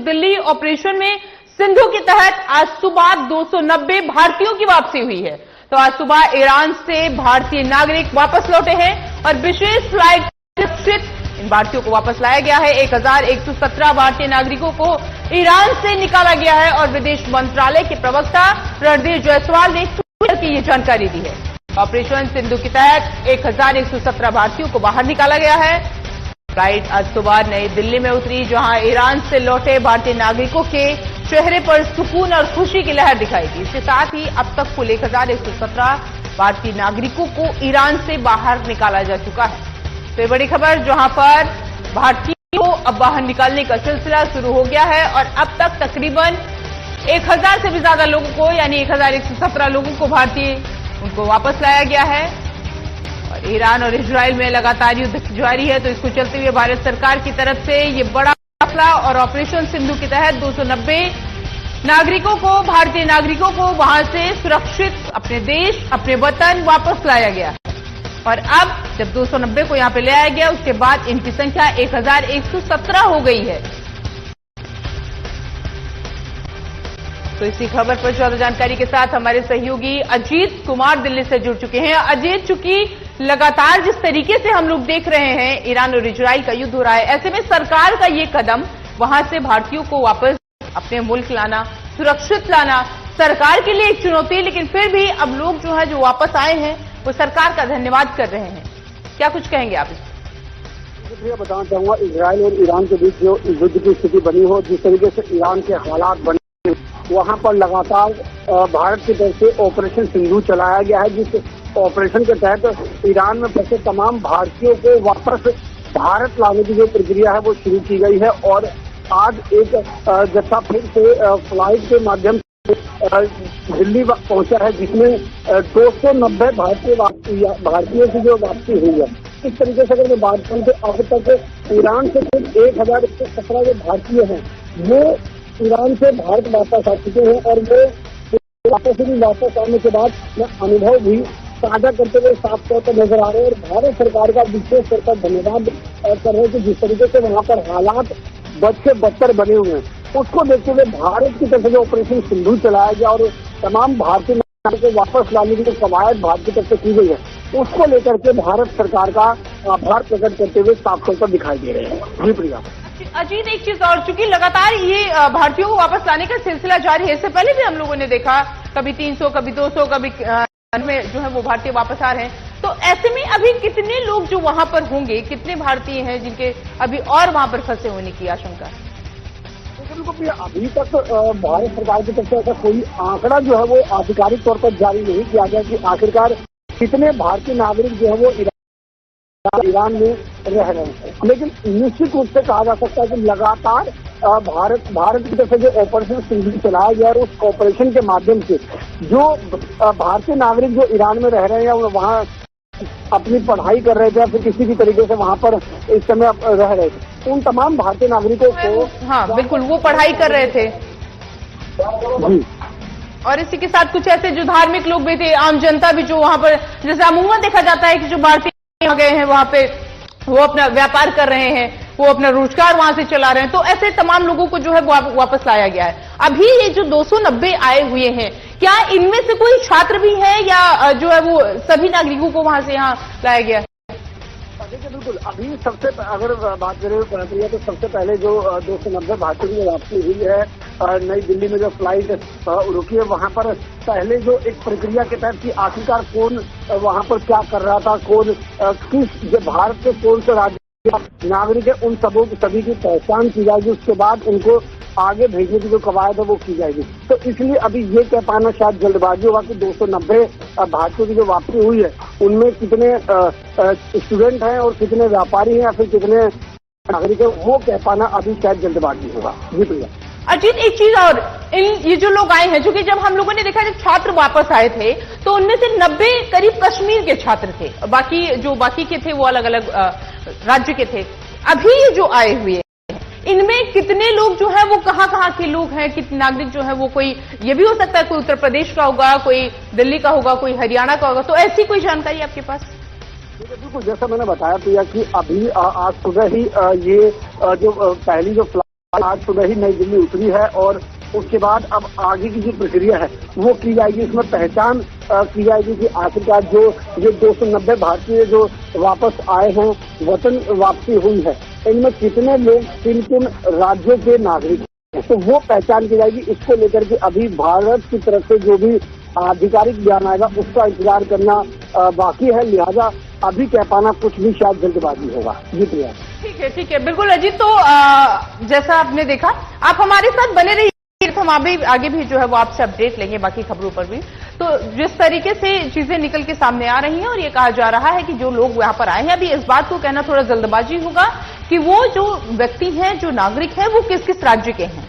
Delhi operation में सिंधु के तहत आज सुबह 290 भारतीयों की वापसी हुई है। तो आज सुबह ईरान से भारतीय नागरिक वापस लौटे हैं और विशेष फ्लाइट सुरक्षित इन भारतीयों को वापस लाया गया है। 1117 भारतीय नागरिकों को ईरान से निकाला गया है और विदेश मंत्रालय के प्रवक्ता रणधीर जायसवाल ने ट्विटर की ये जानकारी दी है। ऑपरेशन सिंधु के तहत 1117 भारतीयों को बाहर निकाला गया है। फ्लाइट आज सुबह नई दिल्ली में उतरी, जहां ईरान से लौटे भारतीय नागरिकों के चेहरे पर सुकून और खुशी की लहर दिखाई दी। इसके साथ ही अब तक कुल 1117 भारतीय नागरिकों को ईरान से बाहर निकाला जा चुका है। तो ये बड़ी खबर, जहां पर भारतीयों को अब बाहर निकालने का सिलसिला शुरू हो गया है और अब तक तकरीबन 1000 से भी ज्यादा लोगों को, यानी 1117 लोगों को उनको वापस लाया गया है। और ईरान और इजराइल में लगातार युद्ध जारी है, तो इसको चलते हुए भारत सरकार की तरफ से ये बड़ा फैसला और ऑपरेशन सिंधु के तहत 290 नागरिकों को, भारतीय नागरिकों को वहां से सुरक्षित अपने देश, अपने वतन वापस लाया गया। और अब जब 290 को यहां पे ले आया गया, उसके बाद इनकी संख्या 1117 हो गई है। तो इसी खबर पर ज्यादा जानकारी के साथ हमारे सहयोगी अजीत कुमार दिल्ली से जुड़ चुके हैं। अजीत, चूंकि लगातार जिस तरीके से हम लोग देख रहे हैं ईरान और इजराइल का युद्ध हो रहा है, ऐसे में सरकार का ये कदम वहां से भारतीयों को वापस अपने मुल्क लाना, सुरक्षित लाना, सरकार के लिए एक चुनौती, लेकिन फिर भी अब लोग जो वापस आए हैं वो सरकार का धन्यवाद कर रहे हैं। क्या कुछ कहेंगे आप इस पर? बताना चाहूंगा, इजराइल और ईरान के बीच जो युद्ध की स्थिति बनी हो, जिस तरीके से ईरान के हालात बने, वहां पर लगातार भारत की तरफ से ऑपरेशन सिंधु चलाया गया है, जिस ऑपरेशन के तहत ईरान में फंसे तमाम भारतीयों को वापस भारत लाने की जो प्रक्रिया है वो शुरू की गई है। और आज एक जत्था फिर से फ्लाइट के माध्यम दिल्ली पहुंचा है, जिसमें 290 भारतीयों की जो वापसी हुई है। इस तरीके से अगर मैं बात करूं तो अब तक ईरान से कुल 1117 जो भारतीय हैं वो ईरान से भारत वापस आ चुके हैं। और वो वापस आने के बाद मैं अनुभव भी साझा करते हुए साफ तौर पर नजर आ रहे हैं और भारत सरकार का विशेष तौर पर धन्यवाद कर रहे हैं कि जिस तरीके से वहां पर हालात बद से बदतर बने हुए हैं, उसको देखते हुए भारत की तरफ से जो ऑपरेशन सिंधु चलाया गया और तमाम भारतीय नागरिकों को वापस लाने की जो कवायद भारत की तरफ से की गई है, उसको लेकर के भारत सरकार का आभार प्रकट करते हुए साफ तौर पर दिखाई दे रहे हैं। जी प्रिया। अजीत, एक चीज और, चूंकि लगातार ये भारतीयों को वापस लाने का सिलसिला जारी है, इससे पहले भी हम लोगों ने देखा कभी 300, कभी 200, कभी में वो भारतीय वापस आ रहे हैं, तो ऐसे में अभी कितने लोग जो वहां पर होंगे, कितने भारतीय हैं जिनके अभी और वहां पर फंसे होने की आशंका है? अभी तक भारत सरकार की तरफ से ऐसा कोई आंकड़ा जो है वो आधिकारिक तौर पर जारी नहीं किया गया कि आखिरकार कितने भारतीय नागरिक जो है वो ईरान में रह रहे हैं। लेकिन निश्चित रूप से कहा जा सकता है कि लगातार भारत की तरफ से जो ऑपरेशन सिंधु चलाया गया और उस ऑपरेशन के माध्यम से जो भारतीय नागरिक जो ईरान में रह रहे हैं या वहाँ अपनी पढ़ाई कर रहे थे या फिर किसी भी तरीके से वहाँ पर इस समय रह रहे थे, उन तमाम भारतीय नागरिकों को, हाँ बिल्कुल, वो पढ़ाई कर रहे थे जी। और इसी के साथ कुछ ऐसे जो धार्मिक लोग भी थे, आम जनता भी जो वहाँ पर, जैसे अमूमन देखा जाता है कि जो भारतीय गए हैं वहां पे वो अपना व्यापार कर रहे हैं, वो अपना रोजगार वहां से चला रहे हैं, तो ऐसे तमाम लोगों को जो है वापस लाया गया है। अभी ये जो 290 आए हुए हैं, क्या इनमें से कोई छात्र भी है या जो है वो सभी नागरिकों को वहां से यहाँ लाया गया है? देखिए बिल्कुल, अभी सबसे अगर बात करें प्रक्रिया तो सबसे पहले जो 290 भारतीयों की वापसी हुई है नई दिल्ली में जो फ्लाइट रुकी है, वहां पर पहले जो एक प्रक्रिया के तहत कि आखिरकार कौन वहां पर क्या कर रहा था, कौन किस जो भारत के कौन से राज्य नागरिक है, उन सभी की पहचान की जाएगी। उसके बाद उनको आगे भेजने की जो कवायद है वो की जाएगी। तो इसलिए अभी ये कह पाना शायद जल्दबाजी होगा कि 290 भारतीयों की जो वापसी हुई है उनमें कितने स्टूडेंट हैं और कितने व्यापारी हैं या फिर कितने नागरिक हैं, वो कह पाना अभी शायद जल्दबाजी होगा। जी प्रिया। अजीत, एक चीज और, ये जो लोग आए हैं, चूंकि जब हम लोगों ने देखा जब छात्र वापस आए थे तो उनमें से 90 करीब कश्मीर के छात्र थे, बाकी के थे वो अलग अलग राज्य के थे। अभी ये जो आए हुए हैं इनमें कितने लोग जो है वो कहाँ के लोग हैं, कितने नागरिक जो है वो, कोई ये भी हो सकता है कोई उत्तर प्रदेश का होगा, कोई दिल्ली का होगा, कोई हरियाणा का होगा, तो ऐसी कोई जानकारी आपके पास? बिल्कुल, जैसा मैंने बताया प्रिया कि अभी आज सुबह ही ये जो पहली जो आज सुबह ही नई दिल्ली उतरी है और उसके बाद अब आगे की जो प्रक्रिया है वो की जाएगी। इसमें पहचान की जाएगी कि आखिरकार जो ये 290 भारतीय जो वापस आए हैं, वतन वापसी हुई है, इनमें कितने लोग किन किन राज्यों के नागरिक हैं, तो वो पहचान की जाएगी। इसको लेकर के अभी भारत की तरफ से जो भी आधिकारिक बयान आएगा उसका इंतजार करना बाकी है। लिहाजा अभी कह पाना कुछ भी शायद जल्दबाजी होगा। जी प्रिया। ठीक है, बिल्कुल अजीत। तो जैसा आपने देखा, आप हमारे साथ बने रहिए, हम आगे भी जो है वो आपसे अपडेट लेंगे बाकी खबरों पर भी। तो जिस तरीके से चीजें निकल के सामने आ रही हैं और ये कहा जा रहा है कि जो लोग यहां पर आए हैं, अभी इस बात को कहना थोड़ा जल्दबाजी होगा कि वो जो व्यक्ति हैं, जो नागरिक हैं, वो किस किस राज्य के हैं।